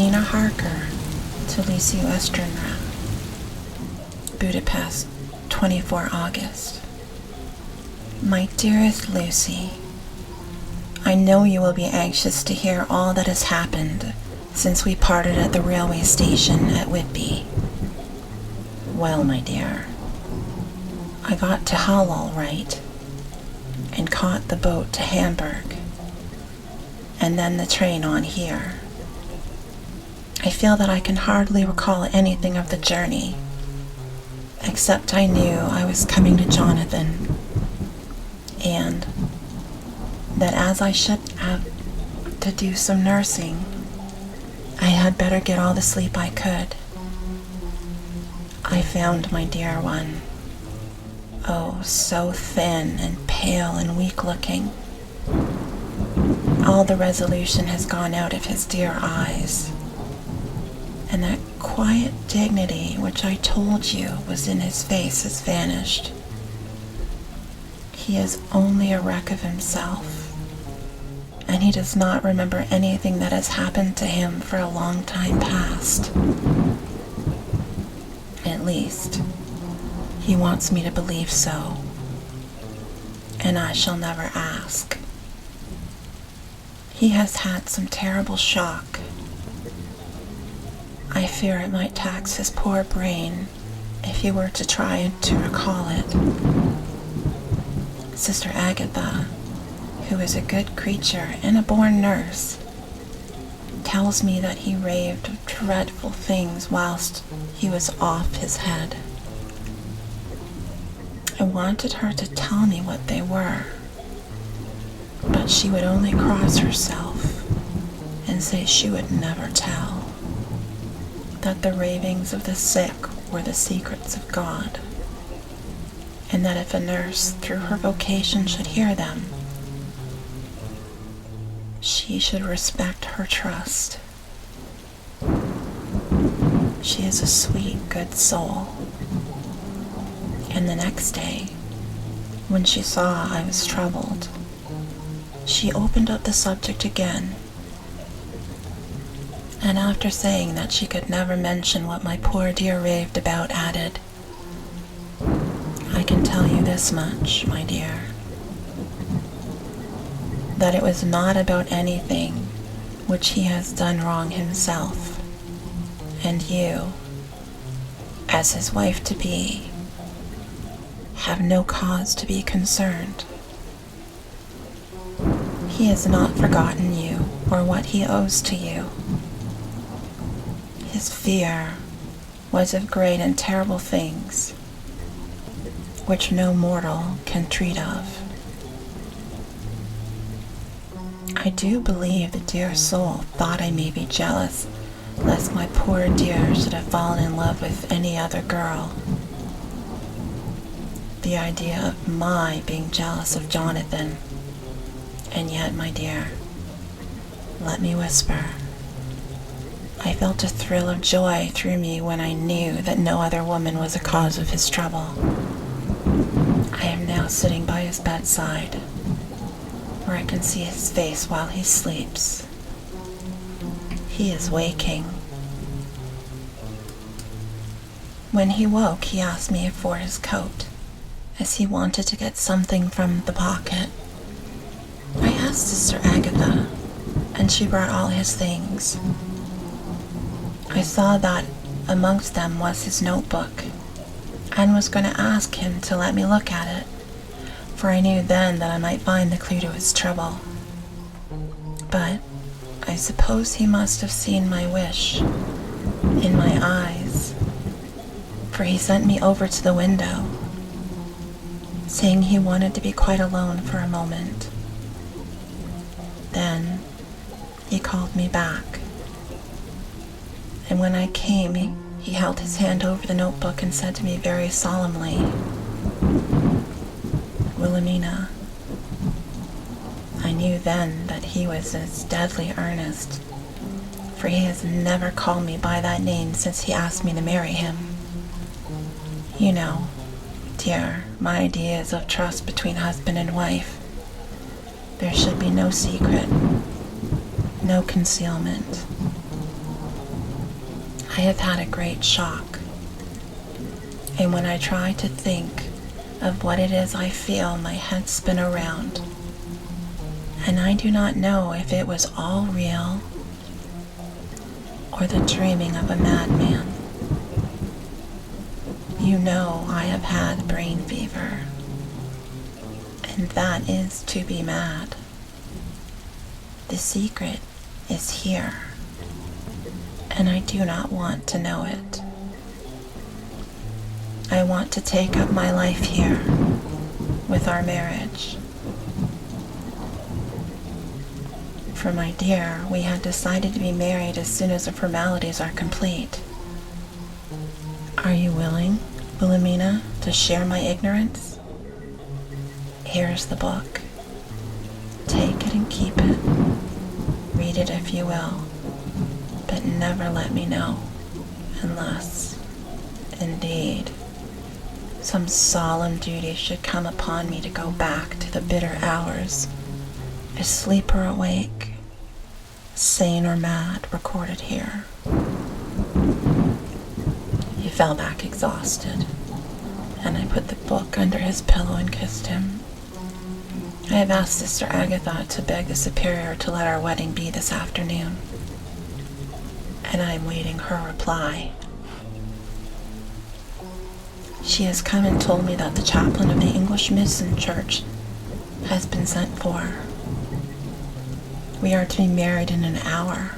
Wilhelmina Harker to Lucy Westenra, Budapest, 24 August. My dearest Lucy, I know you will be anxious to hear all that has happened since we parted at the railway station at Whitby. Well, my dear, I got to Hull all right, and caught the boat to Hamburg, and then the train on here. I feel that I can hardly recall anything of the journey, except I knew I was coming to Jonathan, and that as I should have to do some nursing, I had better get all the sleep I could. I found my dear one, oh, so thin and pale and weak-looking. All the resolution has gone out of his dear eyes, and that quiet dignity which I told you was in his face has vanished. He is only a wreck of himself, and he does not remember anything that has happened to him for a long time past. At least, he wants me to believe so, and I shall never ask. He has had some terrible shock. I fear it might tax his poor brain if he were to try to recall it. Sister Agatha, who is a good creature and a born nurse, tells me that he raved of dreadful things whilst he was off his head. I wanted her to tell me what they were, but she would only cross herself and say she would never tell, that the ravings of the sick were the secrets of God, and that if a nurse through her vocation should hear them, she should respect her trust. She is a sweet, good soul. And the next day, when she saw I was troubled, she opened up the subject again, and after saying that she could never mention what my poor dear raved about, added, I can tell you this much, my dear, that it was not about anything which he has done wrong himself, and you, as his wife-to-be, have no cause to be concerned. He has not forgotten you or what he owes to you. His fear was of great and terrible things, which no mortal can treat of. I do believe the dear soul thought I may be jealous lest my poor dear should have fallen in love with any other girl. The idea of my being jealous of Jonathan. And yet, my dear, let me whisper, I felt a thrill of joy through me when I knew that no other woman was a cause of his trouble. I am now sitting by his bedside, where I can see his face while he sleeps. He is waking. When he woke, he asked me for his coat, as he wanted to get something from the pocket. I asked Sister Agatha, and she brought all his things. I saw that amongst them was his notebook, and was going to ask him to let me look at it, for I knew then that I might find the clue to his trouble. But I suppose he must have seen my wish in my eyes, for he sent me over to the window, saying he wanted to be quite alone for a moment. Then he called me back, and when I came, he held his hand over the notebook and said to me very solemnly, Wilhelmina. I knew then that he was in deadly earnest, for he has never called me by that name since he asked me to marry him. You know, dear, my ideas of trust between husband and wife. There should be no secret, no concealment. I have had a great shock, and when I try to think of what it is I feel, my head spin around, and I do not know if it was all real or the dreaming of a madman. You know I have had brain fever, and that is to be mad. The secret is here, and I do not want to know it. I want to take up my life here with our marriage. For my dear, we had decided to be married as soon as the formalities are complete. Are you willing, Wilhelmina, to share my ignorance? Here's the book. Take it and keep it. Read it if you will, but never let me know, unless, indeed, some solemn duty should come upon me to go back to the bitter hours, asleep or awake, sane or mad, recorded here. He fell back exhausted, and I put the book under his pillow and kissed him. I have asked Sister Agatha to beg the Superior to let our wedding be this afternoon, and I am waiting her reply. She has come and told me that the chaplain of the English Mission Church has been sent for. We are to be married in an hour,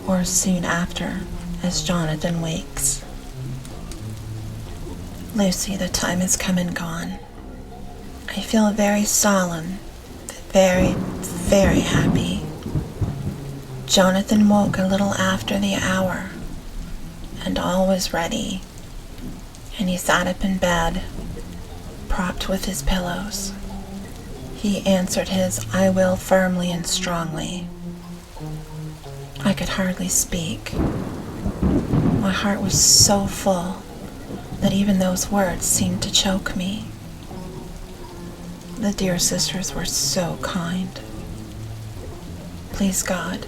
or soon after, as Jonathan wakes. Lucy, the time has come and gone. I feel very solemn, very, very happy. Jonathan woke a little after the hour, and all was ready, and he sat up in bed, propped with his pillows. He answered his "I will" firmly and strongly. I could hardly speak. My heart was so full that even those words seemed to choke me. The dear sisters were so kind. Please God,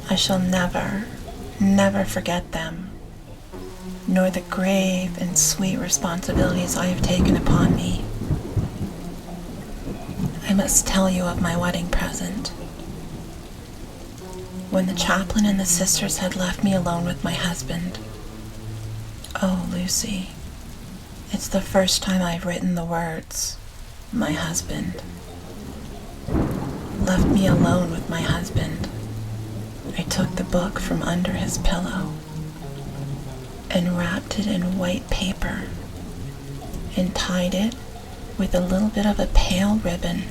I shall never, never forget them, nor the grave and sweet responsibilities I have taken upon me. I must tell you of my wedding present. When the chaplain and the sisters had left me alone with my husband, oh, Lucy, it's the first time I've written the words, my husband. Left me alone with my husband, I took the book from under his pillow and wrapped it in white paper and tied it with a little bit of a pale ribbon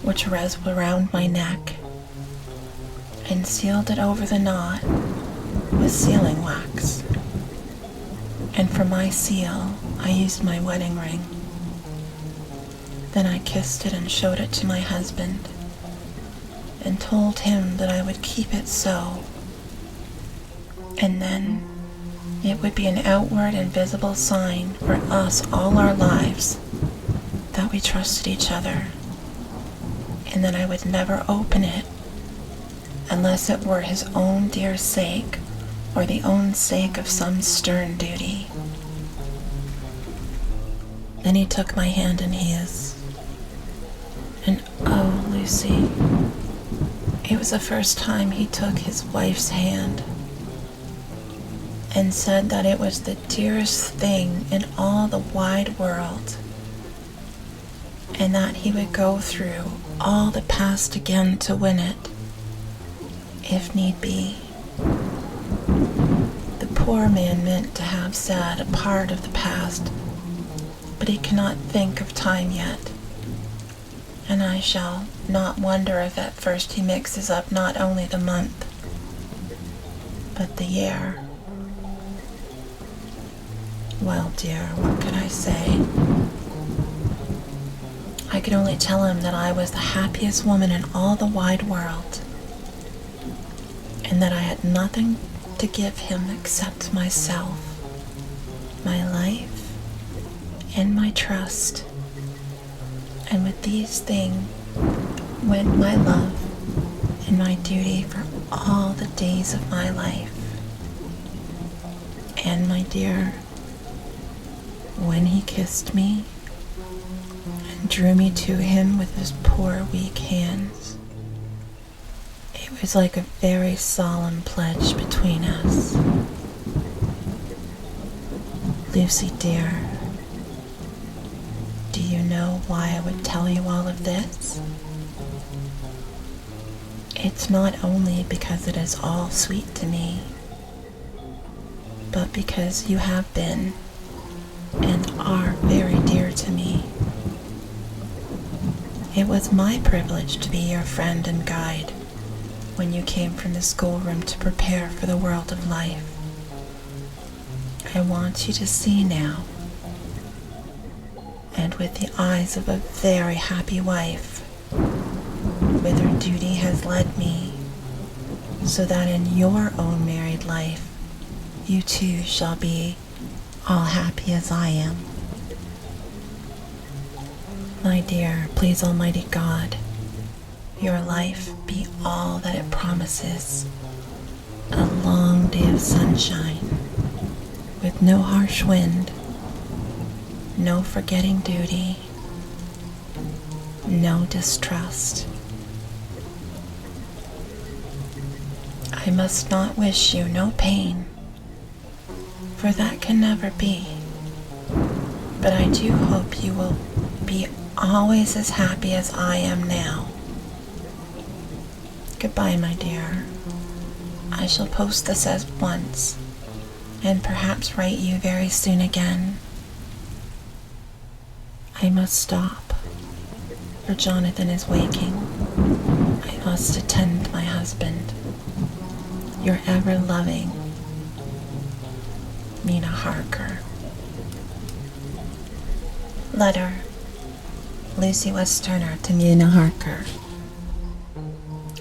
which was around my neck, and sealed it over the knot with sealing wax. And for my seal, I used my wedding ring. Then I kissed it and showed it to my husband, and told him that I would keep it so. And then it would be an outward and visible sign for us all our lives that we trusted each other, and that I would never open it unless it were his own dear sake or the own sake of some stern duty. Then he took my hand in his, and oh, Lucy, it was the first time he took his wife's hand and said that it was the dearest thing in all the wide world, and that he would go through all the past again to win it, if need be. The poor man meant to have said a part of the past, but he cannot think of time yet, and I shall not wonder if at first he mixes up not only the month, but the year. Well, dear, what could I say? I could only tell him that I was the happiest woman in all the wide world, and that I had nothing to give him except myself, my life, and my trust. And with these things went my love and my duty for all the days of my life. And my dear, when he kissed me and drew me to him with his poor weak hands, it was like a very solemn pledge between us. Lucy dear, do you know why I would tell you all of this? It's not only because it is all sweet to me, but because you have been and are very dear to me. It was my privilege to be your friend and guide when you came from the schoolroom to prepare for the world of life. I want you to see now, and with the eyes of a very happy wife, whither duty has led me, so that in your own married life you too shall be all happy as I am. My dear, please Almighty God, your life be all that it promises, a long day of sunshine, with no harsh wind, no forgetting duty, no distrust. I must not wish you no pain, for that can never be, but I do hope you will be always as happy as I am now. Goodbye, my dear. I shall post this as once, and perhaps write you very soon again. I must stop, for Jonathan is waking. I must attend my husband. Your ever-loving Mina Harker. Letter, Lucy West Turner to Mina Harker.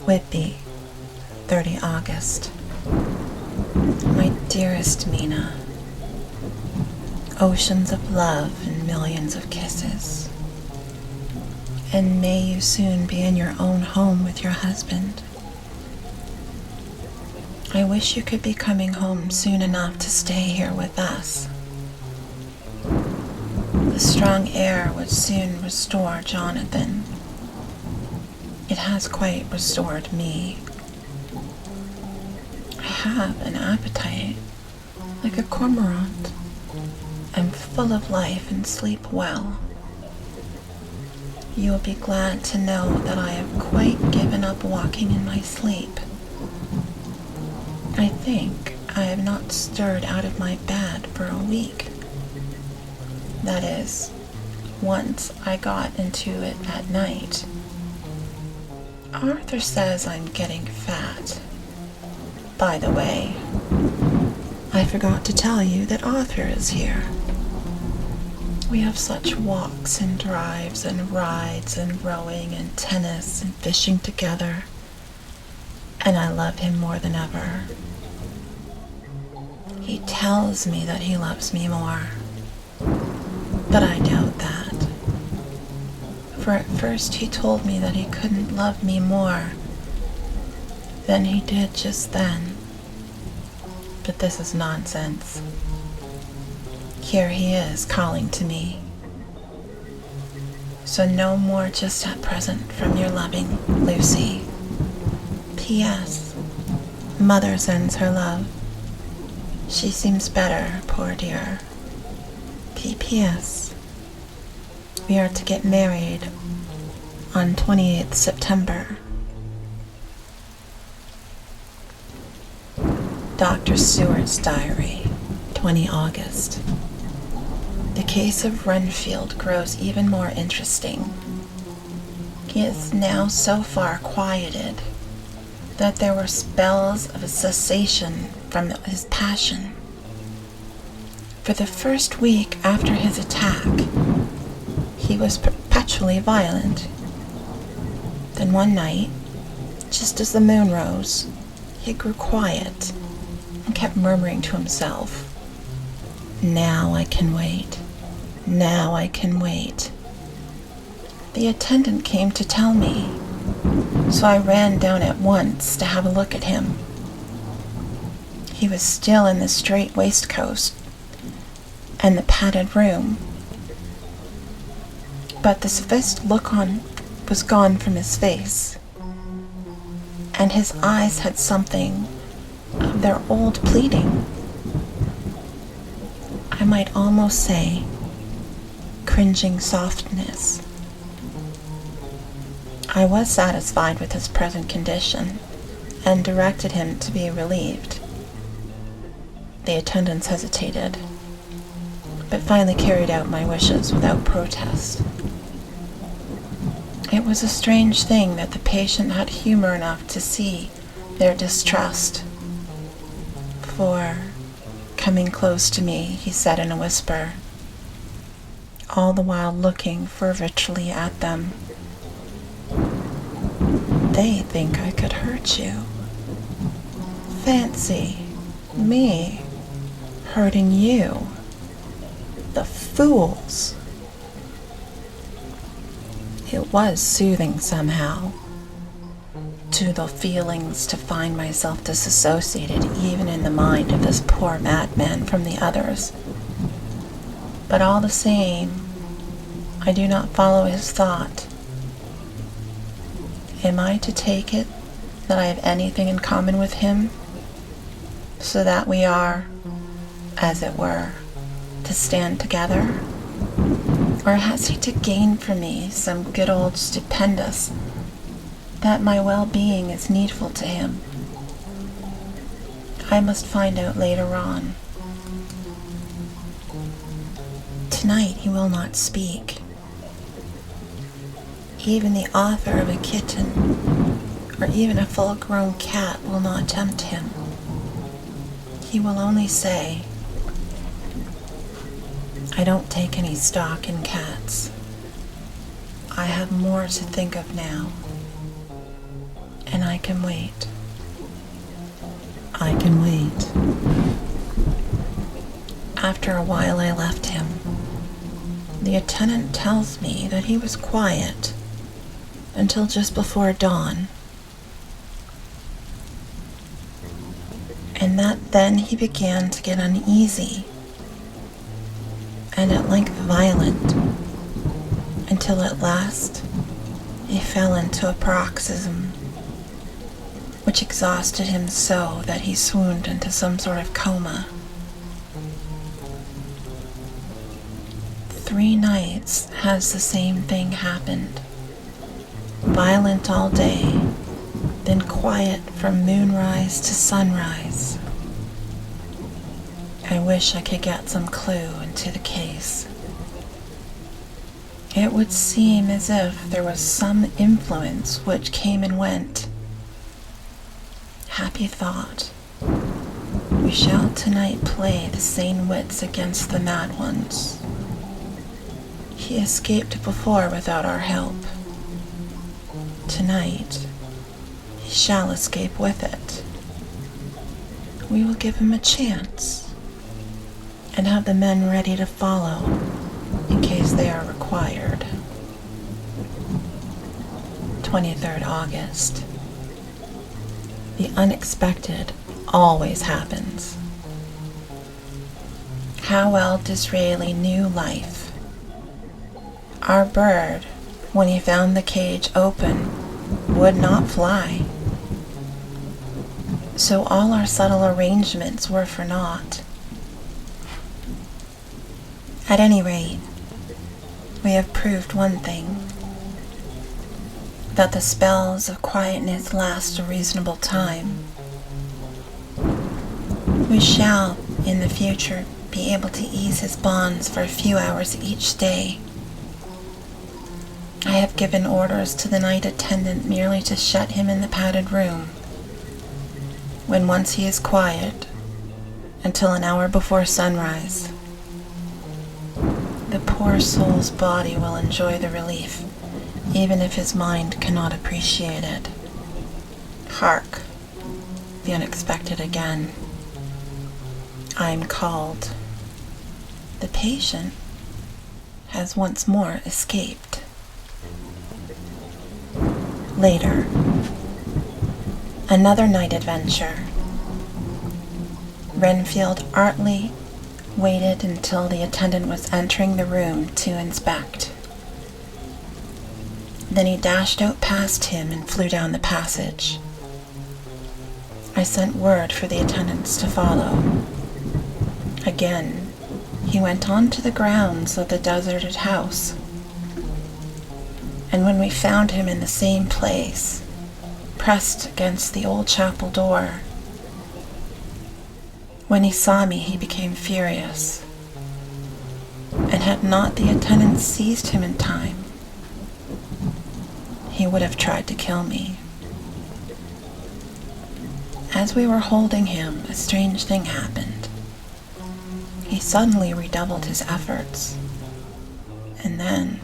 Whitby, 30 August. My dearest Mina, oceans of love and millions of kisses. And may you soon be in your own home with your husband. I wish you could be coming home soon enough to stay here with us. The strong air would soon restore Jonathan. It has quite restored me. I have an appetite like a cormorant. I'm full of life and sleep well. You will be glad to know that I have quite given up walking in my sleep. I think I have not stirred out of my bed for a week. That is, once I got into it at night. Arthur says I'm getting fat. By the way, I forgot to tell you that Arthur is here. We have such walks and drives and rides and rowing and tennis and fishing together, and I love him more than ever. He tells me that he loves me more, but I doubt that. For at first he told me that he couldn't love me more than he did just then. But this is nonsense. Here he is calling to me. So no more just at present from your loving Lucy. P.S. Mother sends her love. She seems better, poor dear. P.P.S. We are to get married on 28th September. Dr. Seward's diary, 20 August. The case of Renfield grows even more interesting. He is now so far quieted that there were spells of a cessation from his passion. For the first week after his attack, he was perpetually violent. Then one night, just as the moon rose, he grew quiet and kept murmuring to himself, "Now I can wait. Now I can wait." The attendant came to tell me, so I ran down at once to have a look at him. he was still in the straight waistcoat and the padded room, but the sophisticated look was gone from his face, and his eyes had something of their old pleading. I might almost say cringing softness. I was satisfied with his present condition and directed him to be relieved. The attendants hesitated, but finally carried out my wishes without protest. It was a strange thing that the patient had humor enough to see their distrust, for, coming close to me, he said in a whisper, all the while looking fervently at them, "They think I could hurt you. Fancy me hurting you. The fools!" It was soothing somehow to the feelings to find myself disassociated even in the mind of this poor madman from the others. But all the same, I do not follow his thought. Am I to take it that I have anything in common with him, so that we are, as it were, to stand together? Or has he to gain from me some good old stupendous that my well-being is needful to him? I must find out later on. Tonight he will not speak. Even the author of a kitten, or even a full-grown cat, will not tempt him. He will only say, "I don't take any stock in cats. I have more to think of now, and I can wait. I can wait." After a while I left him. The attendant tells me that he was quiet until just before dawn, and that then he began to get uneasy, and at length violent, until at last he fell into a paroxysm, which exhausted him so that he swooned into some sort of coma. 3 nights has the same thing happened. Violent all day, then quiet from moonrise to sunrise. I wish I could get some clue into the case. It would seem as if there was some influence which came and went. Happy thought. We shall tonight play the sane wits against the mad ones. He escaped before without our help. Tonight, he shall escape with it. We will give him a chance, and have the men ready to follow in case they are required. 23rd August. The unexpected always happens. How well Disraeli knew life. Our bird, when he found the cage open, would not fly. So all our subtle arrangements were for naught. At any rate, we have proved one thing, that the spells of quietness last a reasonable time. We shall, in the future, be able to ease his bonds for a few hours each day. I have given orders to the night attendant merely to shut him in the padded room, when once he is quiet, until an hour before sunrise. The poor soul's body will enjoy the relief, even if his mind cannot appreciate it. Hark, the unexpected again. I am called. The patient has once more escaped. Later, another night adventure. Renfield artfully waited until the attendant was entering the room to inspect. Then he dashed out past him and flew down the passage. I sent word for the attendants to follow. Again, he went on to the grounds of the deserted house, and when we found him in the same place, pressed against the old chapel door, when he saw me, he became furious, and had not the attendants seized him in time, he would have tried to kill me. As we were holding him, a strange thing happened. He suddenly redoubled his efforts, and then,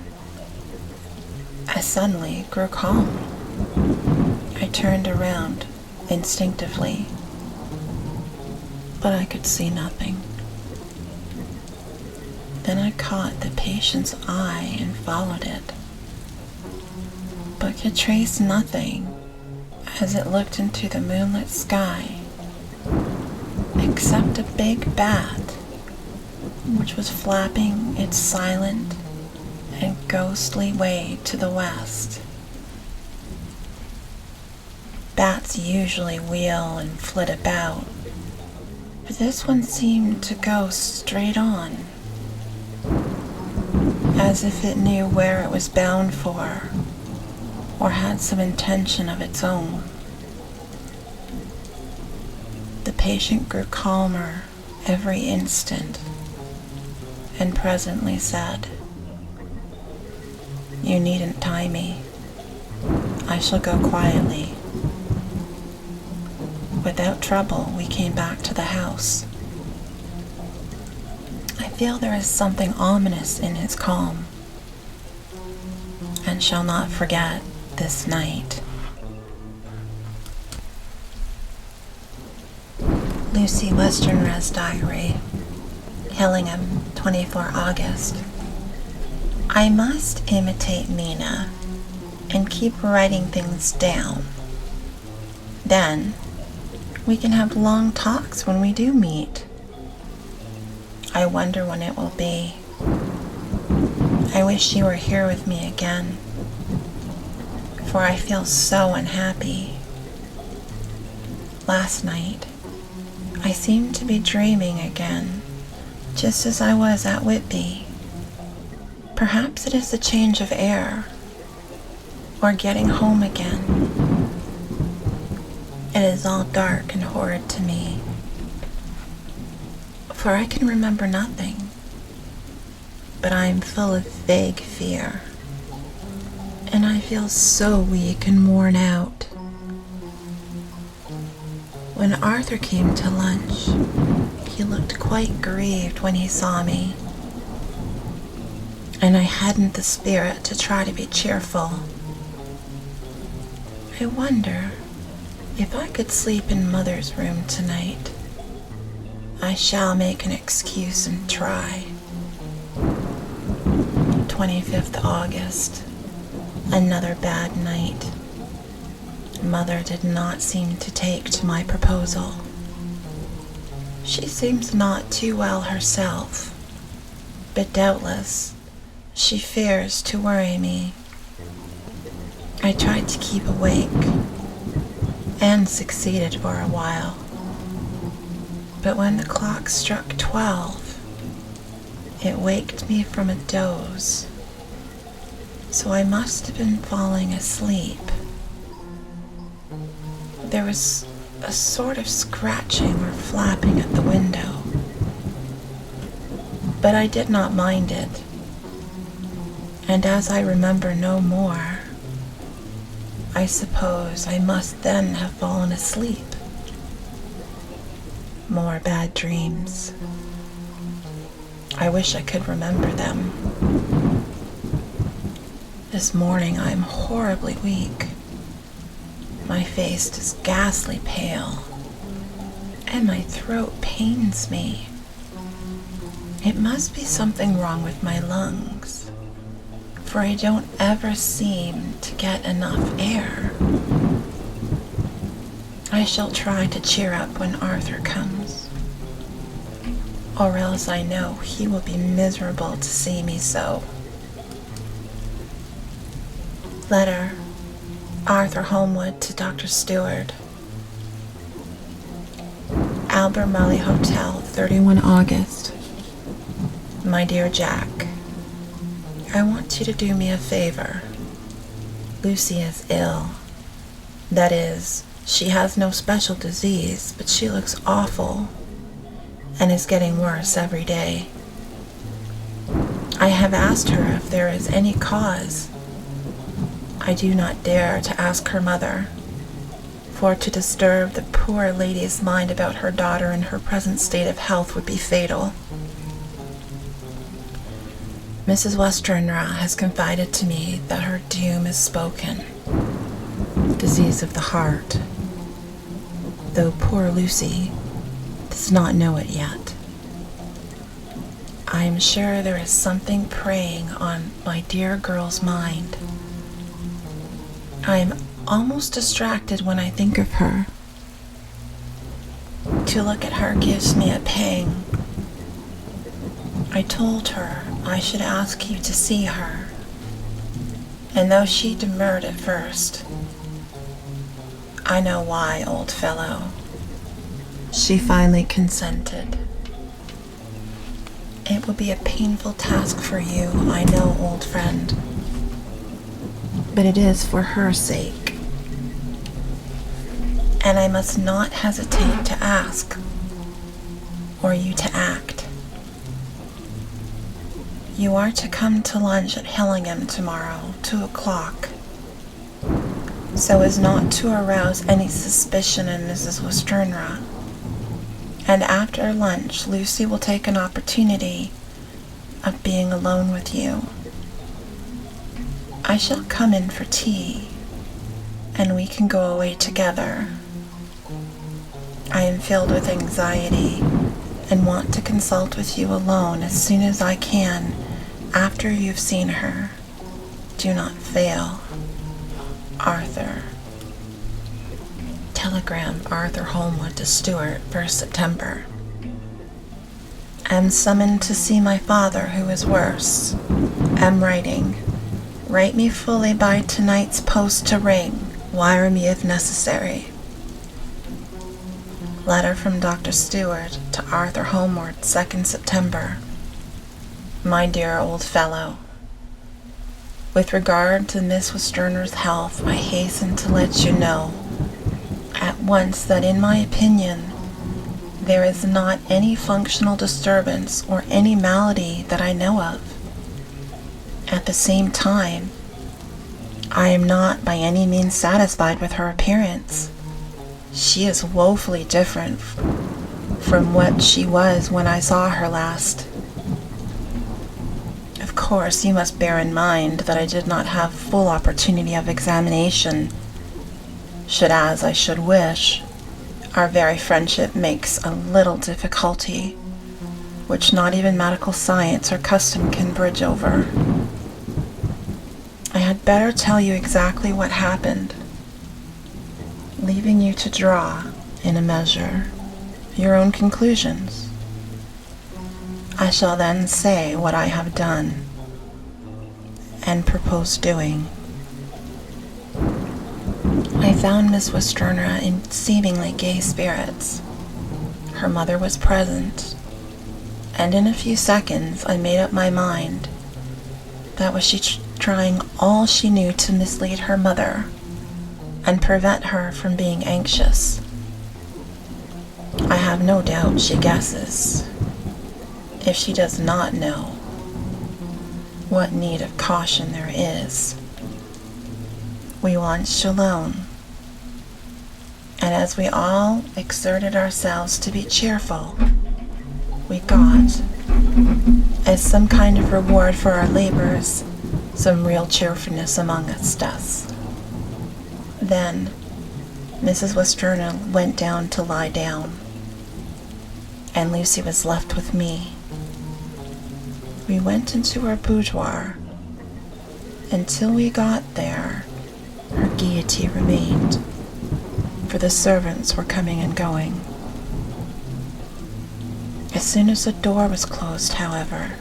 I suddenly grew calm. I turned around instinctively, but I could see nothing. Then I caught the patient's eye and followed it, but could trace nothing as it looked into the moonlit sky, except a big bat, which was flapping its silent and ghostly way to the west. Bats usually wheel and flit about, but this one seemed to go straight on, as if it knew where it was bound for, or had some intention of its own. The patient grew calmer every instant, and presently said, "You needn't tie me. I shall go quietly." Without trouble, we came back to the house. I feel there is something ominous in his calm, and shall not forget this night. Lucy Westenra's Diary, Hillingham, 24 August. I must imitate Mina and keep writing things down. Then we can have long talks when we do meet. I wonder when it will be. I wish you were here with me again, for I feel so unhappy. Last night, I seemed to be dreaming again, just as I was at Whitby. Perhaps it is the change of air, or getting home again. It is all dark and horrid to me, for I can remember nothing, but I am full of vague fear, and I feel so weak and worn out. When Arthur came to lunch, he looked quite grieved when he saw me, and I hadn't the spirit to try to be cheerful. I wonder if I could sleep in Mother's room tonight. I shall make an excuse and try. 25th August. Another bad night. Mother did not seem to take to my proposal. She seems not too well herself, but doubtless she fears to worry me. I tried to keep awake, and succeeded for a while. But when the clock struck 12, it waked me from a doze, so I must have been falling asleep. There was a sort of scratching or flapping at the window, but I did not mind it, and as I remember no more, I suppose I must then have fallen asleep. More bad dreams. I wish I could remember them. This morning I am horribly weak. My face is ghastly pale, and my throat pains me. It must be something wrong with my lungs, for I don't ever seem to get enough air. I shall try to cheer up when Arthur comes. or else I know he will be miserable to see me so. Letter, Arthur Holmwood to Dr. Stewart. Albemarle Hotel, 31 August. My dear Jack, I want you to do me a favor. Lucy is ill. That is, she has no special disease, but she looks awful and is getting worse every day. I have asked her if there is any cause. I do not dare to ask her mother, for to disturb the poor lady's mind about her daughter in her present state of health would be fatal. Mrs. Westenra has confided to me that her doom is spoken. Disease of the heart, though poor Lucy does not know it yet. I am sure there is something preying on my dear girl's mind. I am almost distracted when I think of her. To look at her gives me a pang. I told her I should ask you to see her, and though she demurred at first, I know why, old fellow, she finally consented. It will be a painful task for you, I know, old friend, but it is for her sake, and I must not hesitate to ask, or you to act. You are to come to lunch at Hillingham tomorrow, 2 o'clock, so as not to arouse any suspicion in Mrs. Westenra. And after lunch, Lucy will take an opportunity of being alone with you. I shall come in for tea, and we can go away together. I am filled with anxiety and want to consult with you alone as soon as I can after you've seen her. Do not fail. Arthur. Telegram Arthur Holmwood to Stewart, 1st September. Am summoned to see my father, who is worse. Am writing. Write me fully by tonight's post to ring. Wire me if necessary. Letter from Dr. Stewart to Arthur Holmwood, 2nd September. My dear old fellow, with regard to Miss Westenra's health, I hasten to let you know at once that in my opinion there is not any functional disturbance or any malady that I know of. At the same time, I am not by any means satisfied with her appearance. She is woefully different from what she was when I saw her last. Of course, you must bear in mind that I did not have full opportunity of examination. Should as I should wish, our very friendship makes a little difficulty, which not even medical science or custom can bridge over. I had better tell you exactly what happened, leaving you to draw, in a measure, your own conclusions. I shall then say what I have done and propose doing. I found Miss Westenra in seemingly gay spirits. Her mother was present, and in a few seconds I made up my mind that was she trying all she knew to mislead her mother and prevent her from being anxious. I have no doubt she guesses, if she does not know, what need of caution there is. We lunched alone, and as we all exerted ourselves to be cheerful, we got, as some kind of reward for our labors, some real cheerfulness among us. Then Mrs. Westenra went down to lie down, and Lucy was left with me. We went into her boudoir. Until we got there, her gaiety remained, for the servants were coming and going. As soon as the door was closed, however,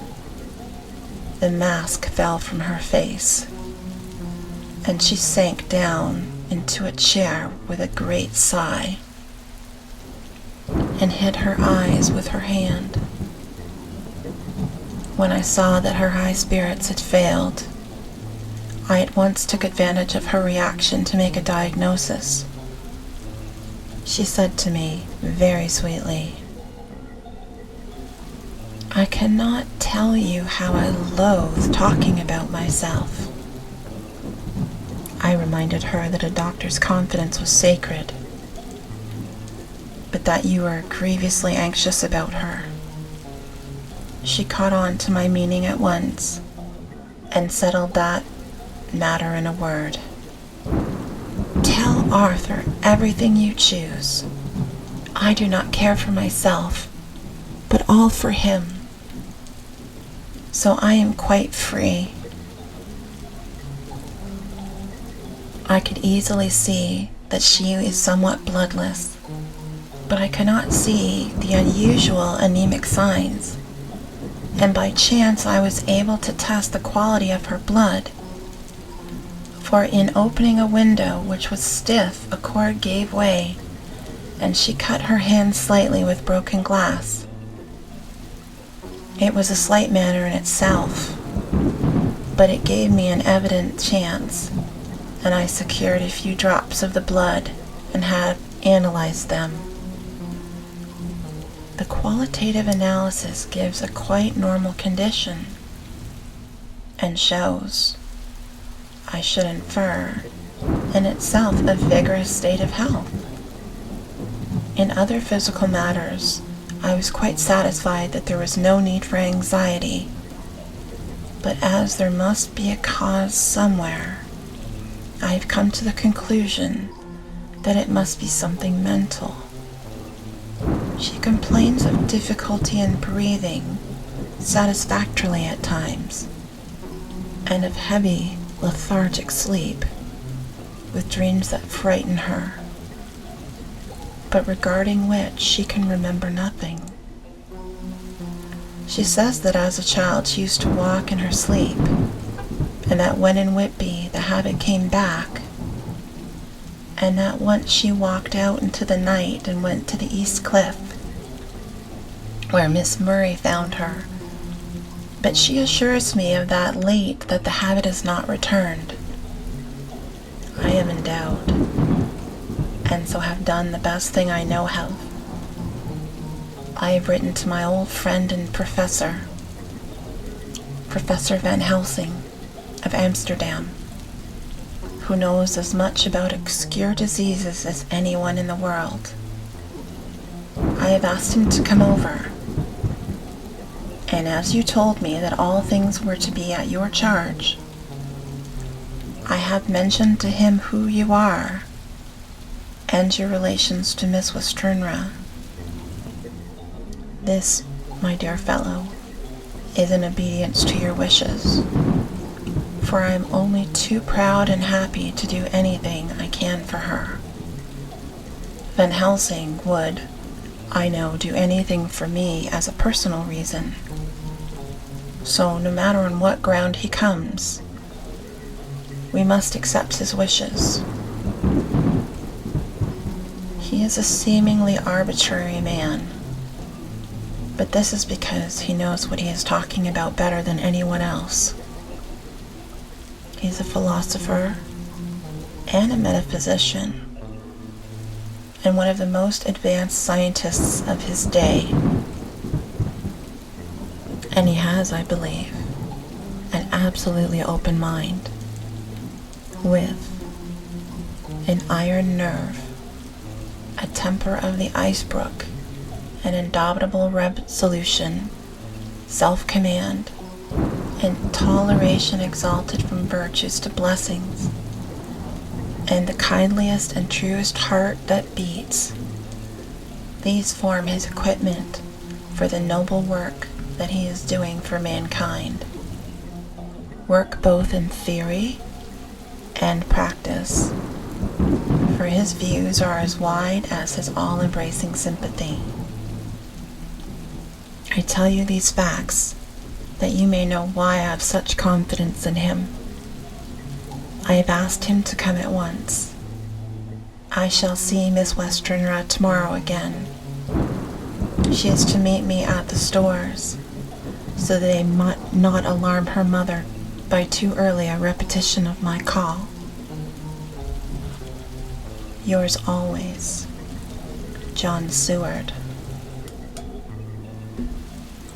the mask fell from her face, and she sank down into a chair with a great sigh and hid her eyes with her hand. When I saw that her high spirits had failed, I at once took advantage of her reaction to make a diagnosis. She said to me very sweetly, "I cannot tell you how I loathe talking about myself." I reminded her that a doctor's confidence was sacred, but that you were grievously anxious about her. She caught on to my meaning at once and settled that matter in a word. "Tell Arthur everything you choose. I do not care for myself, but all for him. So I am quite free." I could easily see that she is somewhat bloodless, but I cannot see the unusual anemic signs, and by chance I was able to test the quality of her blood, for in opening a window which was stiff, a cord gave way, and she cut her hand slightly with broken glass. It was a slight matter in itself, but it gave me an evident chance, and I secured a few drops of the blood and had analyzed them. The qualitative analysis gives a quite normal condition and shows, I should infer, in itself a vigorous state of health. In other physical matters, I was quite satisfied that there was no need for anxiety, but as there must be a cause somewhere, I have come to the conclusion that it must be something mental. She complains of difficulty in breathing satisfactorily at times, and of heavy, lethargic sleep, with dreams that frighten her, but regarding which she can remember nothing. She says that as a child she used to walk in her sleep, and that when in Whitby the habit came back, and that once she walked out into the night and went to the East Cliff, where Miss Murray found her, but she assures me of that late that the habit has not returned. I am in doubt, and so have done the best thing I know how. I have written to my old friend and Professor Van Helsing of Amsterdam, who knows as much about obscure diseases as anyone in the world. I have asked him to come over, and as you told me that all things were to be at your charge, I have mentioned to him who you are and your relations to Miss Westenra. This, my dear fellow, is in obedience to your wishes, for I am only too proud and happy to do anything I can for her. Van Helsing would, I know, do anything for me as a personal reason. So no matter on what ground he comes, we must accept his wishes. He is a seemingly arbitrary man, but this is because he knows what he is talking about better than anyone else. He's a philosopher and a metaphysician, and one of the most advanced scientists of his day. And he has, I believe, an absolutely open mind, with an iron nerve, a temper of the ice brook, an indomitable resolution, self-command, and toleration exalted from virtues to blessings, and the kindliest and truest heart that beats. These form his equipment for the noble work that he is doing for mankind. Work both in theory and practice, for his views are as wide as his all-embracing sympathy. I tell you these facts that you may know why I have such confidence in him. I have asked him to come at once. I shall see Miss Westenra tomorrow again. She is to meet me at the stores, so they might not alarm her mother by too early a repetition of my call. Yours always, John Seward.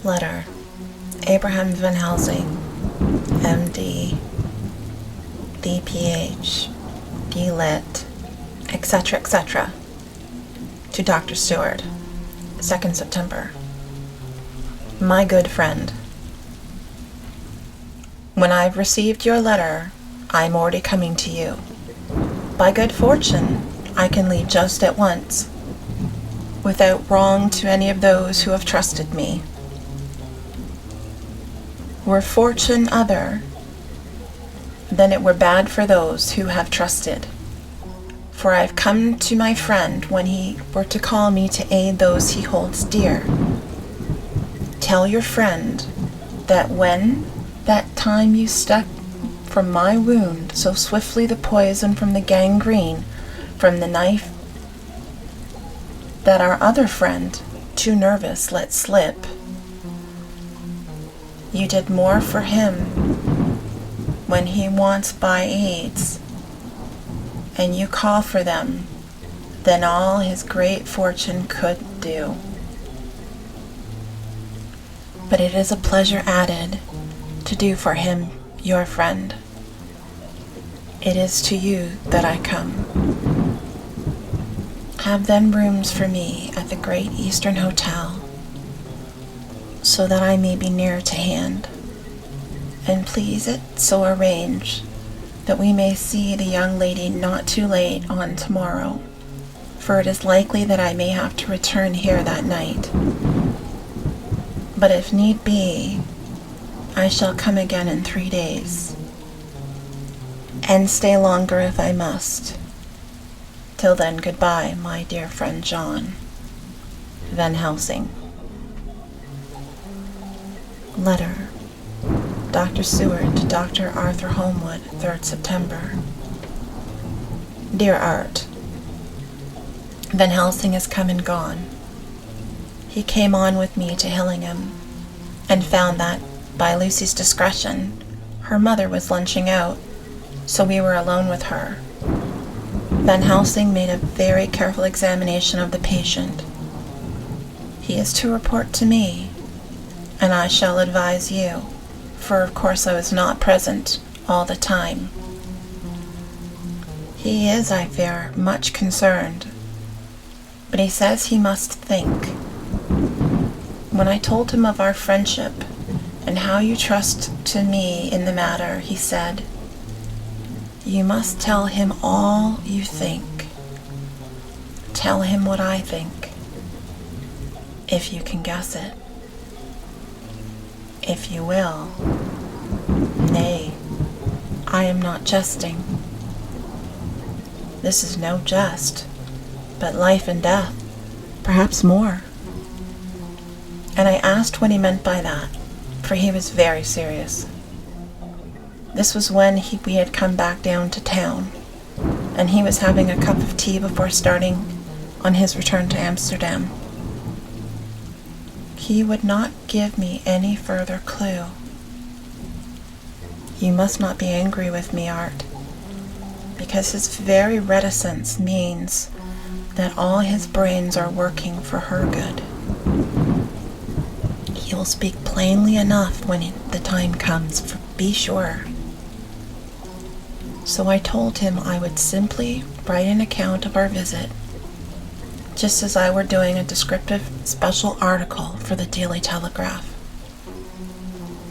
Letter, Abraham Van Helsing, MD, DPH, DLit, etc., etc., to Dr. Seward, 2nd September. My good friend, when I've received your letter, I am already coming to you. By good fortune, I can leave just at once, without wrong to any of those who have trusted me. Were fortune other, then it were bad for those who have trusted. For I have come to my friend when he were to call me to aid those he holds dear. Tell your friend that when that time you stuck from my wound so swiftly the poison from the gangrene from the knife that our other friend, too nervous, let slip, you did more for him when he wants by aids, and you call for them, than all his great fortune could do. But it is a pleasure added to do for him, your friend. It is to you that I come. Have then rooms for me at the Great Eastern Hotel, so that I may be near to hand, and please it so arrange that we may see the young lady not too late on tomorrow, for it is likely that I may have to return here that night. But if need be, I shall come again in 3 days, and stay longer if I must. Till then, goodbye, my dear friend John. Van Helsing. Letter, Dr. Seward to Dr. Arthur Holmwood, 3rd September. Dear Art, Van Helsing has come and gone. He came on with me to Hillingham, and found that, by Lucy's discretion, her mother was lunching out, so we were alone with her. Van Helsing made a very careful examination of the patient. He is to report to me, and I shall advise you, for of course I was not present all the time. He is, I fear, much concerned, but he says he must think. When I told him of our friendship and how you trust to me in the matter, he said, "You must tell him all you think. Tell him what I think, if you can guess it. If you will. Nay, I am not jesting. This is no jest, but life and death, perhaps more." And I asked what he meant by that, for he was very serious. This was when we had come back down to town, and he was having a cup of tea before starting on his return to Amsterdam. He would not give me any further clue. You must not be angry with me, Art, because his very reticence means that all his brains are working for her good. He will speak plainly enough when the time comes, be sure. So I told him I would simply write an account of our visit, just as I were doing a descriptive special article for the Daily Telegraph.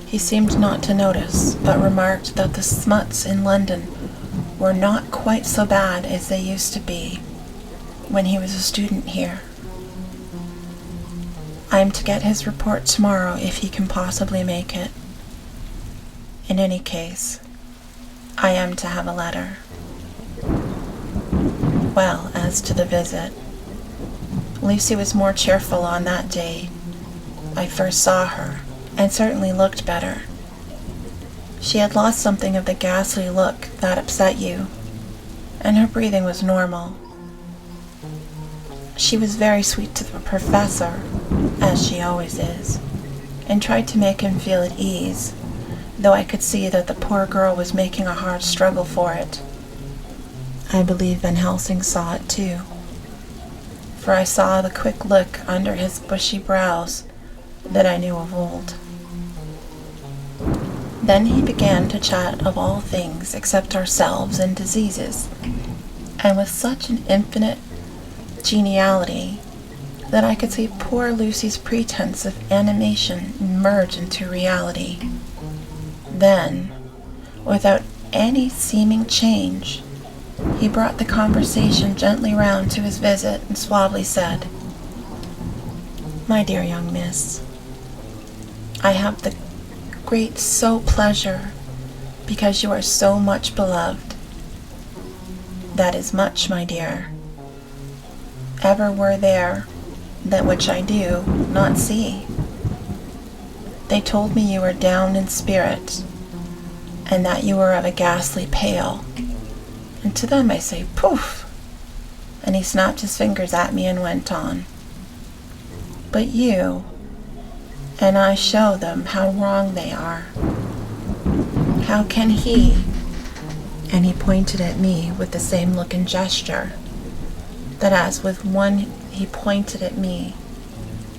He seemed not to notice, but remarked that the smuts in London were not quite so bad as they used to be when he was a student here. I am to get his report tomorrow if he can possibly make it. In any case, I am to have a letter. Well, as to the visit, Lucy was more cheerful on that day, I first saw her, and certainly looked better. She had lost something of the ghastly look that upset you, and her breathing was normal. She was very sweet to the professor, as she always is, and tried to make him feel at ease, though I could see that the poor girl was making a hard struggle for it. I believe Van Helsing saw it too, for I saw the quick look under his bushy brows that I knew of old. Then he began to chat of all things except ourselves and diseases, and with such an infinite geniality that I could see poor Lucy's pretense of animation merge into reality. Then, without any seeming change, he brought the conversation gently round to his visit and suavely said, "My dear young miss, I have the great pleasure because you are so much beloved. That is much, my dear. Ever were there that which I do not see. They told me you were down in spirit, and that you were of a ghastly pale. And to them I say, poof!" And he snapped his fingers at me and went on. "But you, and I show them how wrong they are. How can he," and he pointed at me with the same look and gesture, that as with one he pointed at me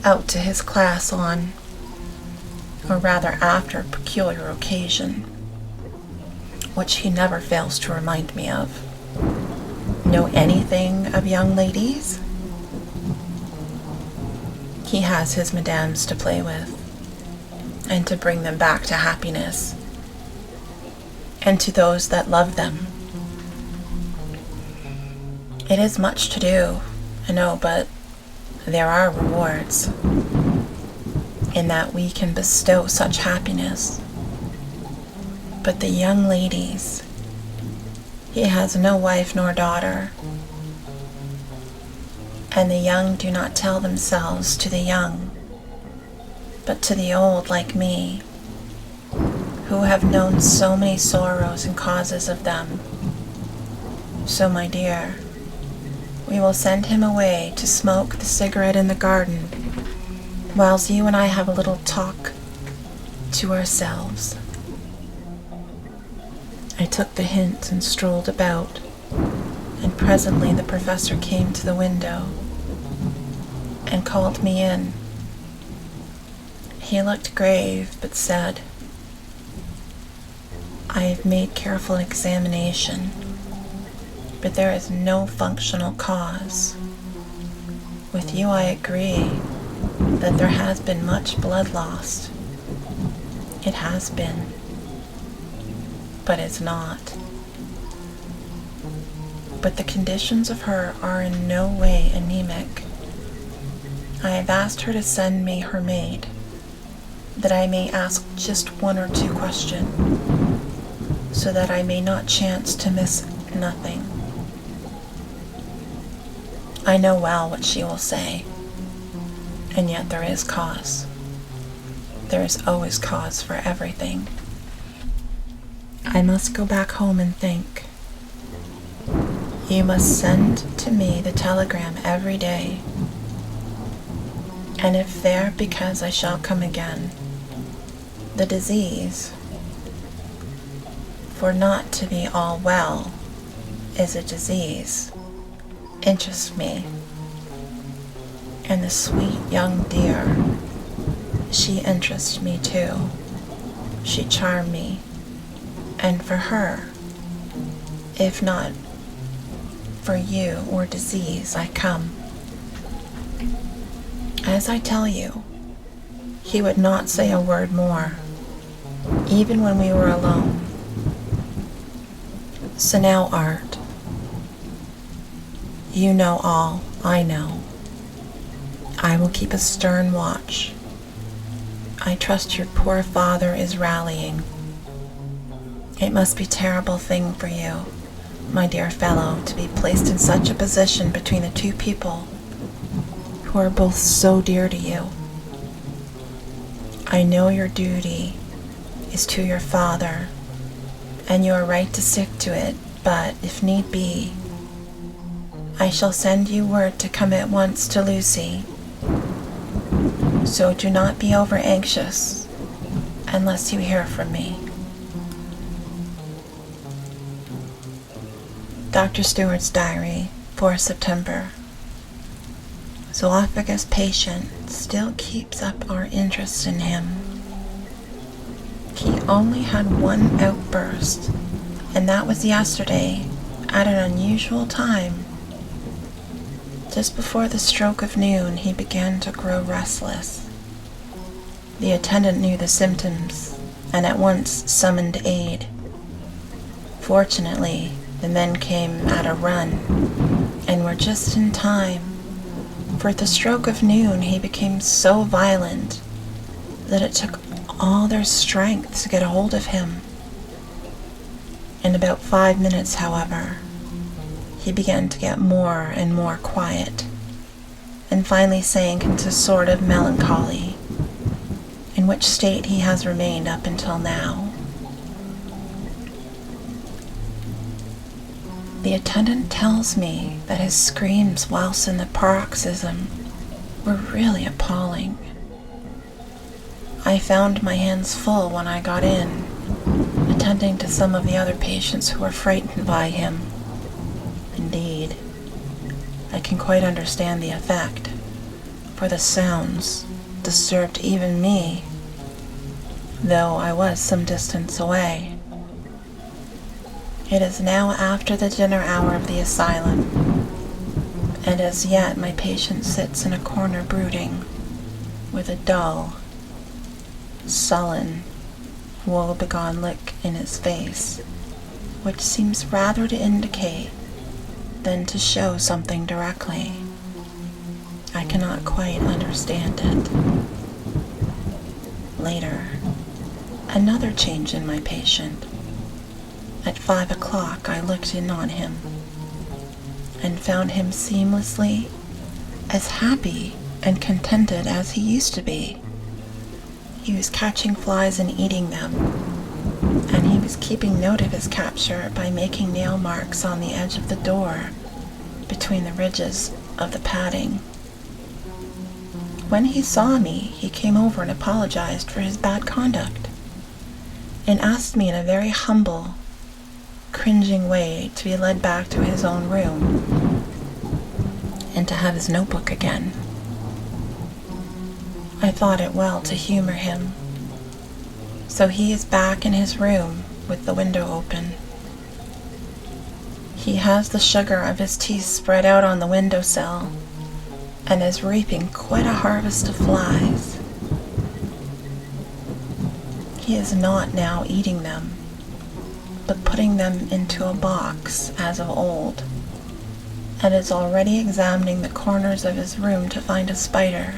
out to his class on, or rather after a peculiar occasion, which he never fails to remind me of. "Know anything of young ladies? He has his madames to play with, and to bring them back to happiness, and to those that love them. It is much to do, I know, but there are rewards, in that we can bestow such happiness. But the young ladies, he has no wife nor daughter, and the young do not tell themselves to the young, but to the old like me, who have known so many sorrows and causes of them. So, my dear, we will send him away to smoke the cigarette in the garden, whilst you and I have a little talk to ourselves." I took the hint and strolled about, and presently the professor came to the window and called me in. He looked grave, but said, "I have made careful examination, but there is no functional cause. With you I agree that there has been much blood lost. It has been, but it's not. But the conditions of her are in no way anemic. I have asked her to send me her maid, that I may ask just one or two questions, so that I may not chance to miss nothing. I know well what she will say, and yet there is cause. There is always cause for everything. I must go back home and think. You must send to me the telegram every day, and if there, because I shall come again, the disease, for not to be all well is a disease, interests me, and the sweet young dear, she interests me too. She charmed me, and for her, if not for you or disease, I come. As I tell you, he would not say a word more, even when we were alone. So now, Art, you know all I know. I will keep a stern watch. I trust your poor father is rallying. It must be a terrible thing for you, my dear fellow, to be placed in such a position between the two people who are both so dear to you. I know your duty is to your father, and you are right to stick to it, but if need be, I shall send you word to come at once to Lucy. So do not be over anxious unless you hear from me. Dr. Stewart's diary for September. Zoophagus patient still keeps up our interest in him. He only had one outburst, and that was yesterday at an unusual time. Just before the stroke of noon, he began to grow restless. The attendant knew the symptoms and at once summoned aid. Fortunately, the men came at a run and were just in time, for at the stroke of noon he became so violent that it took all their strength to get a hold of him. In about 5 minutes, however, he began to get more and more quiet, and finally sank into a sort of melancholy, in which state he has remained up until now. The attendant tells me that his screams whilst in the paroxysm were really appalling. I found my hands full when I got in, attending to some of the other patients who were frightened by him. Indeed, I can quite understand the effect, for the sounds disturbed even me, though I was some distance away. It is now after the dinner hour of the asylum, and as yet my patient sits in a corner brooding, with a dull, sullen, woe-begone look in his face, which seems rather to indicate than to show something directly. I cannot quite understand it. Later, another change in my patient. At 5 o'clock I looked in on him and found him seamlessly as happy and contented as he used to be. He was catching flies and eating them, and he was keeping note of his capture by making nail marks on the edge of the door between the ridges of the padding. When he saw me, he came over and apologized for his bad conduct, and asked me in a very humble, cringing way to be led back to his own room and to have his notebook again. I thought it well to humor him, so he is back in his room with the window open. He has the sugar of his teeth spread out on the windowsill and is reaping quite a harvest of flies. He is not now eating them, but putting them into a box as of old, and is already examining the corners of his room to find a spider.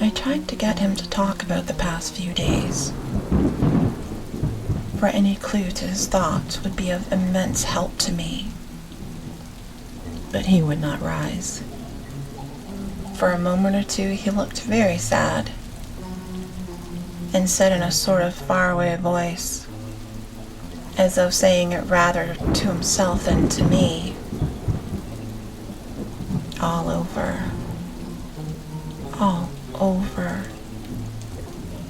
I tried to get him to talk about the past few days, for any clue to his thoughts would be of immense help to me. But he would not rise. For a moment or two he looked very sad, and said in a sort of faraway voice, as though saying it rather to himself than to me, "All over. All over.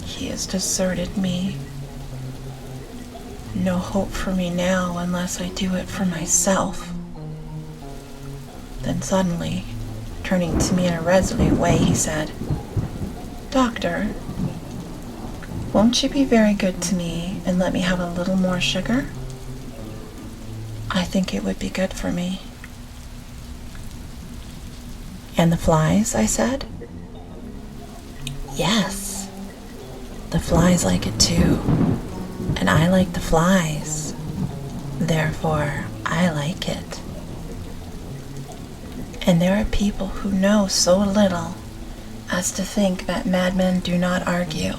He has deserted me. No hope for me now unless I do it for myself." Then suddenly, turning to me in a resolute way, he said, "Doctor, won't you be very good to me and let me have a little more sugar? I think it would be good for me." "And the flies?" I said. "Yes, the flies like it too, and I like the flies. Therefore, I like it. And there are people who know so little as to think that madmen do not argue."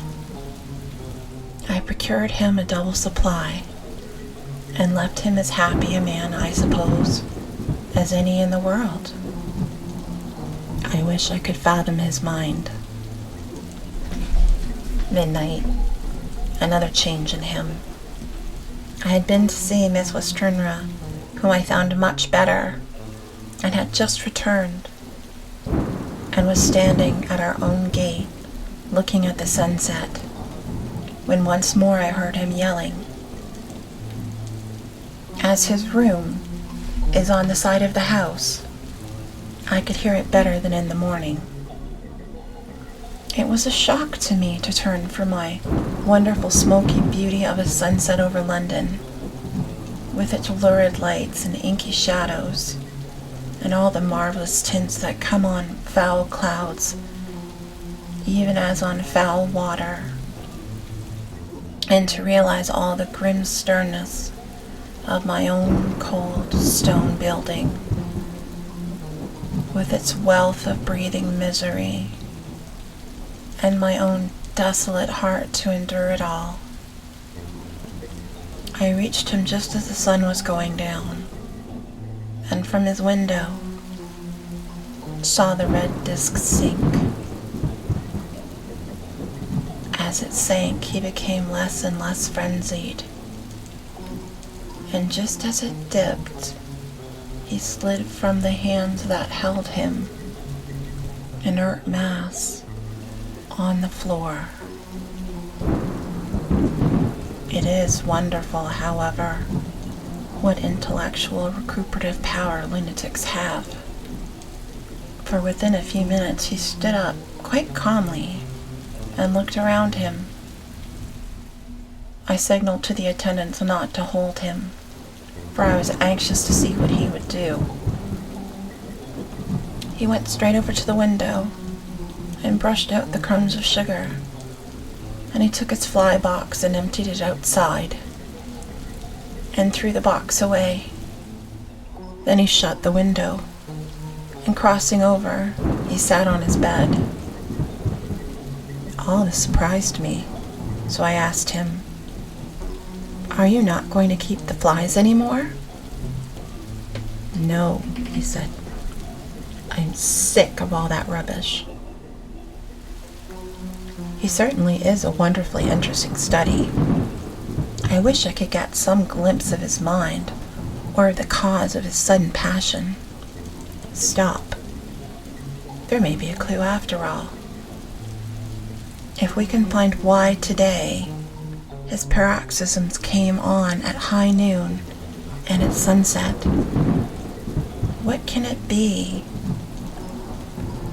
I procured him a double supply, and left him as happy a man, I suppose, as any in the world. I wish I could fathom his mind. Midnight. Another change in him. I had been to see Miss Westenra, whom I found much better, and had just returned, and was standing at our own gate, looking at the sunset, when once more I heard him yelling. As his room is on the side of the house, I could hear it better than in the morning. It was a shock to me to turn from my wonderful smoky beauty of a sunset over London, with its lurid lights and inky shadows, and all the marvelous tints that come on foul clouds, even as on foul water, and to realize all the grim sternness of my own cold stone building, with its wealth of breathing misery, and my own desolate heart to endure it all. I reached him just as the sun was going down, and from his window saw the red disk sink. As it sank, he became less and less frenzied, and just as it dipped, he slid from the hands that held him, inert mass, on the floor. It is wonderful, however, what intellectual recuperative power lunatics have. For within a few minutes he stood up quite calmly and looked around him. I signaled to the attendants not to hold him, for I was anxious to see what he would do. He went straight over to the window and brushed out the crumbs of sugar, and he took his fly box and emptied it outside, and threw the box away. Then he shut the window, and crossing over, he sat on his bed. All this surprised me, so I asked him, "Are you not going to keep the flies anymore?" "No," he said. "I'm sick of all that rubbish." He certainly is a wonderfully interesting study. I wish I could get some glimpse of his mind, or of the cause of his sudden passion. Stop. There may be a clue after all. If we can find why today his paroxysms came on at high noon and at sunset, what can it be?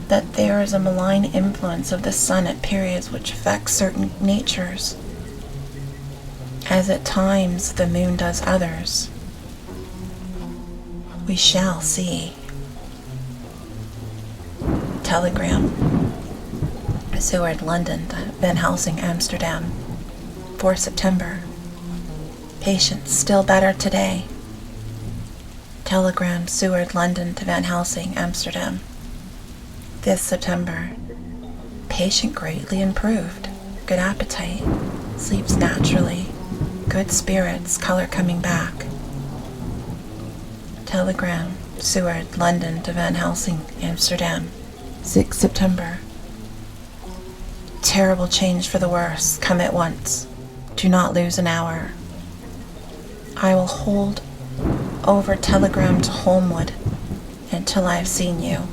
That there is a malign influence of the sun at periods which affects certain natures, as at times the moon does others. We shall see. Telegram. Seward, London, Van Helsing, Amsterdam. 4 September. Patient still better today. Telegram, Seward, London to Van Helsing, Amsterdam. 5th September. Patient greatly improved. Good appetite. Sleeps naturally. Good spirits. Color coming back. Telegram, Seward, London to Van Helsing, Amsterdam. 6th September. Terrible change for the worse. Come at once. Do not lose an hour. I will hold over telegram to Holmwood until I have seen you.